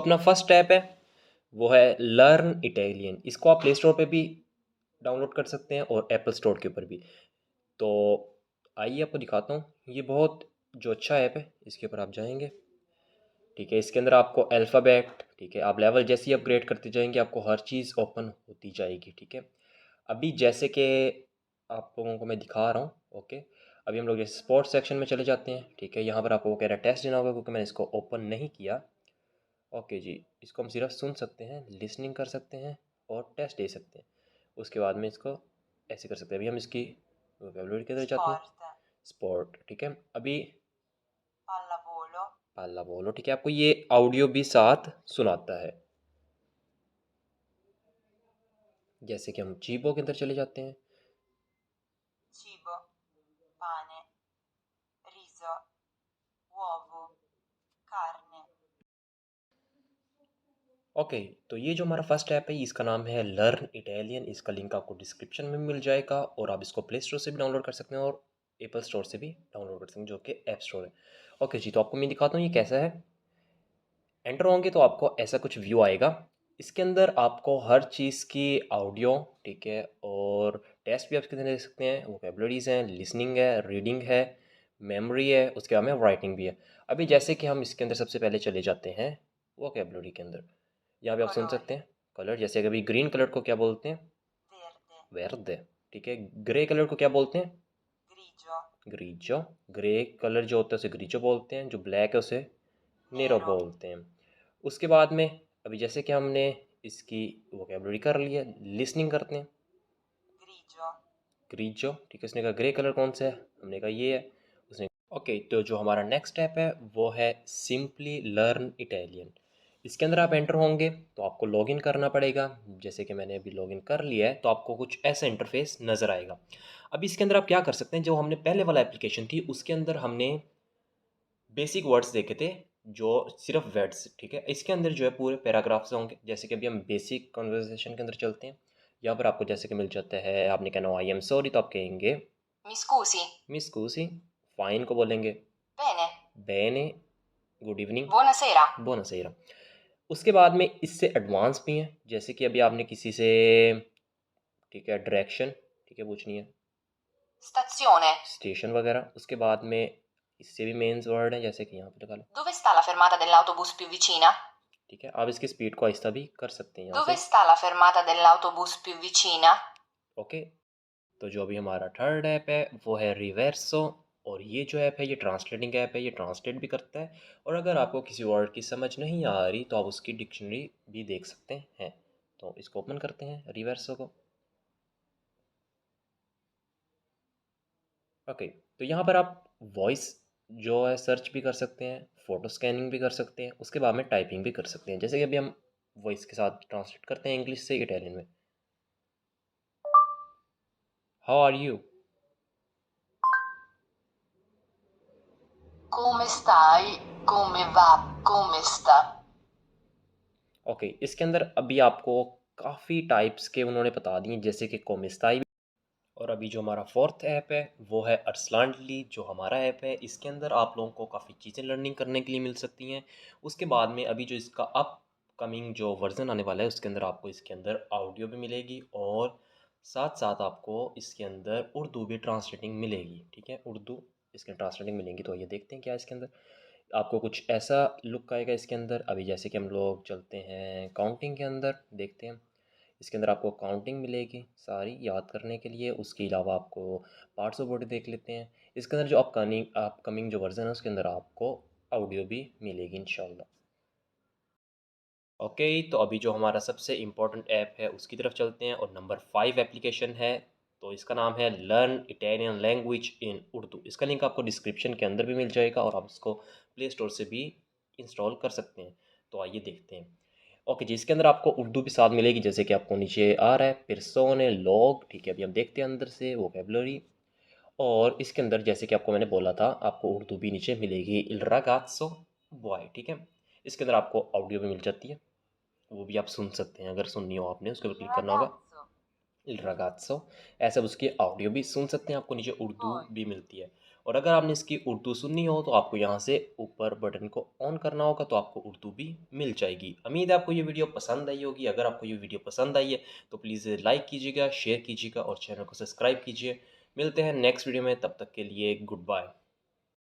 अपना first app है वो है लर्न इटालियन। इसको आप प्ले स्टोर पे भी डाउनलोड कर सकते हैं और एप्पल स्टोर के ऊपर भी। तो आइए आपको दिखाता हूँ, ये बहुत जो अच्छा ऐप है इसके ऊपर आप जाएंगे। ठीक है, इसके अंदर आपको अल्फ़ाबेट, ठीक है, आप लेवल जैसे ही अपग्रेड करते जाएंगे आपको हर चीज़ ओपन होती जाएगी। ठीक है, अभी जैसे कि आप लोगों को मैं दिखा रहा हूँ। ओके, अभी हम लोग जैसे स्पोर्ट्स सेक्शन में चले जाते हैं। ठीक है, यहाँ पर आपको वो कह रहा है टेस्ट देना होगा क्योंकि मैंने इसको ओपन नहीं किया। ओके जी, इसको हम सिर्फ सुन सकते हैं, लिसनिंग कर सकते हैं और टेस्ट दे सकते हैं। उसके बाद में इसको ऐसे कर सकते हैं। अभी हम इसकी वोकेबलरी के अंदर जाते हैं। sport, स्पोर्ट, ठीक है, अभी pallavolo, पाला बोलो। ठीक है, आपको ये ऑडियो भी साथ सुनाता है। जैसे कि हम चीबो के अंदर चले जाते हैं। cibo, pane, riso, uovo, carne, okay, तो ये जो हमारा फर्स्ट ऐप है इसका नाम है लर्न इटालियन। इसका लिंक आपको डिस्क्रिप्शन में मिल जाएगा और आप इसको प्ले स्टोर से भी डाउनलोड कर सकते हैं और एप्पल स्टोर से भी डाउनलोड कर सकते हैं जो कि ऐप स्टोर है। ओके जी, तो आपको मैं दिखाता हूँ ये कैसा है। एंटर होंगे तो आपको ऐसा कुछ व्यू आएगा। इसके अंदर आपको हर चीज़ की ऑडियो, ठीक है, और टेस्ट भी आप इसके अंदर देख सकते हैं। वोकेबलरीज हैं, लिसनिंग है, रीडिंग है, मेमोरी है, उसके बाद में राइटिंग भी है। अभी जैसे कि हम इसके अंदर सबसे पहले चले जाते हैं वोकेबलरी के अंदर। यहाँ पे आप सुन colori, सकते हैं कलर, जैसे कि अभी ग्रीन कलर को क्या बोलते हैं? verde, वेर्द। ठीक है, ग्रे कलर को क्या बोलते हैं? grigio, ग्रीजो। ग्रे कलर जो होता है उसे ग्रीजो बोलते हैं, जो ब्लैक है उसे नेरो nero, बोलते हैं। उसके बाद में अभी जैसे कि हमने इसकी वोकेबलरी कर ली है, लिसनिंग करते हैं। grigio, ग्रीजो, ठीक है, उसने कहा ग्रे कलर कौन सा है, हमने कहा ये है। उसने ओके, तो जो हमारा नेक्स्ट ऐप है वो है सिंपली लर्न इटालियन। इसके अंदर आप एंटर होंगे तो आपको लॉगिन करना पड़ेगा। जैसे कि मैंने अभी लॉगिन कर लिया है तो आपको कुछ ऐसा इंटरफेस नज़र आएगा। अब इसके अंदर आप क्या कर सकते हैं, जो हमने पहले वाला एप्लीकेशन थी उसके अंदर हमने बेसिक वर्ड्स देखे थे, जो सिर्फ वर्ड्स। ठीक है, इसके अंदर जो है पूरे पैराग्राफ्स होंगे। जैसे कि अभी हम बेसिक कन्वर्सेशन के अंदर चलते हैं। यहाँ पर आपको जैसे कि मिल जाता है, आपने कहना आई एम सॉरी तो आप कहेंगे mi scusi, मिस कूसी। फाइन को बोलेंगे bene, बेने, गुड इवनिंग, buonasera, बोना सही रहा। उसके बाद में इससे एडवांस भी हैं, जैसे कि अभी आपने किसी से, ठीक है, डायरेक्शन, ठीक है, पूछनी है, stazione, स्टेशन वगैरह। उसके बाद में इससे भी मेंस वर्ड है, जैसे कि यहाँ पे लगा लो। dove sta la fermata dell'autobus più vicina? ठीक है, आप इसकी स्पीड को आहिस्ता भी कर सकते हैं यहाँ Dove से। sta la fermata dell'autobus più vicina? Okay, तो जो अभी हमारा थर्ड ऐप है वो है रिवर्सो। और ये जो ऐप है ये ट्रांसलेटिंग ऐप है, ये ट्रांसलेट भी करता है। और अगर आपको किसी वर्ड की समझ नहीं आ रही तो आप उसकी डिक्शनरी भी देख सकते हैं। तो इसको ओपन करते हैं रिवर्सो को। ओके, तो यहाँ पर आप वॉइस जो है सर्च भी कर सकते हैं, फ़ोटो स्कैनिंग भी कर सकते हैं, उसके बाद में टाइपिंग भी कर सकते हैं। जैसे कि अभी हम वॉइस के साथ ट्रांसलेट करते हैं इंग्लिश से इटालियन में। How are you. Come stai? Come va? Come sta? Okay, इसके अंदर अभी आपको काफ़ी टाइप्स के उन्होंने बता दिए, जैसे कि कोमिस्ताई। और अभी जो हमारा फोर्थ ऐप है वो है अर्सलानली। जो हमारा ऐप है इसके अंदर आप लोगों को काफ़ी चीज़ें लर्निंग करने के लिए मिल सकती हैं। उसके बाद में अभी जो इसका अपकमिंग जो वर्ज़न आने वाला है उसके अंदर आपको इसके अंदर ऑडियो भी मिलेगी और साथ साथ आपको इसके अंदर उर्दू भी ट्रांसलेटिंग मिलेगी। ठीक है, उर्दू इसके ट्रांसलेटिंग मिलेंगी। तो ये देखते हैं क्या है इसके अंदर। आपको कुछ ऐसा लुक आएगा इसके अंदर। अभी जैसे कि हम लोग चलते हैं काउंटिंग के अंदर, देखते हैं। इसके अंदर आपको काउंटिंग मिलेगी सारी याद करने के लिए। उसके अलावा आपको पार्ट्स ऑफ बॉडी देख लेते हैं। इसके अंदर जो अपकमिंग अपकमिंग जो वर्जन है उसके अंदर आपको ऑडियो भी मिलेगी इंशाल्लाह। ओके, तो अभी जो हमारा सबसे इम्पोर्टेंट ऐप है उसकी तरफ चलते हैं और नंबर 5 एप्लीकेशन है। तो इसका नाम है learn Italian language in Urdu. इसका लिंक आपको डिस्क्रिप्शन के अंदर भी मिल जाएगा और आप इसको प्ले स्टोर से भी इंस्टॉल कर सकते हैं। तो आइए देखते हैं। ओके जी, इसके अंदर आपको उर्दू भी साथ मिलेगी, जैसे कि आपको नीचे आ रहा है पिरसोने लोग। ठीक है, अभी हम देखते हैं अंदर से वोकेबलरी। और इसके अंदर जैसे कि आपको मैंने बोला था आपको उर्दू भी नीचे मिलेगी, इल रागाज़ो बॉय। ठीक है, इसके अंदर आपको ऑडियो भी मिल जाती है, वो भी आप सुन सकते हैं। अगर सुननी हो आपने उसके ऊपर Il क्लिक करना होगा। ragazzo, इल रागाज़ो, ऐसा उसकी ऑडियो भी सुन सकते हैं, आपको नीचे उर्दू poi, भी मिलती है। और अगर आपने इसकी उर्दू सुननी हो तो आपको यहाँ से ऊपर बटन को ऑन करना होगा, तो आपको उर्दू भी मिल जाएगी। उम्मीद है आपको ये वीडियो पसंद आई होगी। अगर आपको ये वीडियो पसंद आई है तो प्लीज़ लाइक कीजिएगा, शेयर कीजिएगा और चैनल को सब्सक्राइब कीजिए। मिलते हैं नेक्स्ट वीडियो में, तब तक के लिए गुड बाय।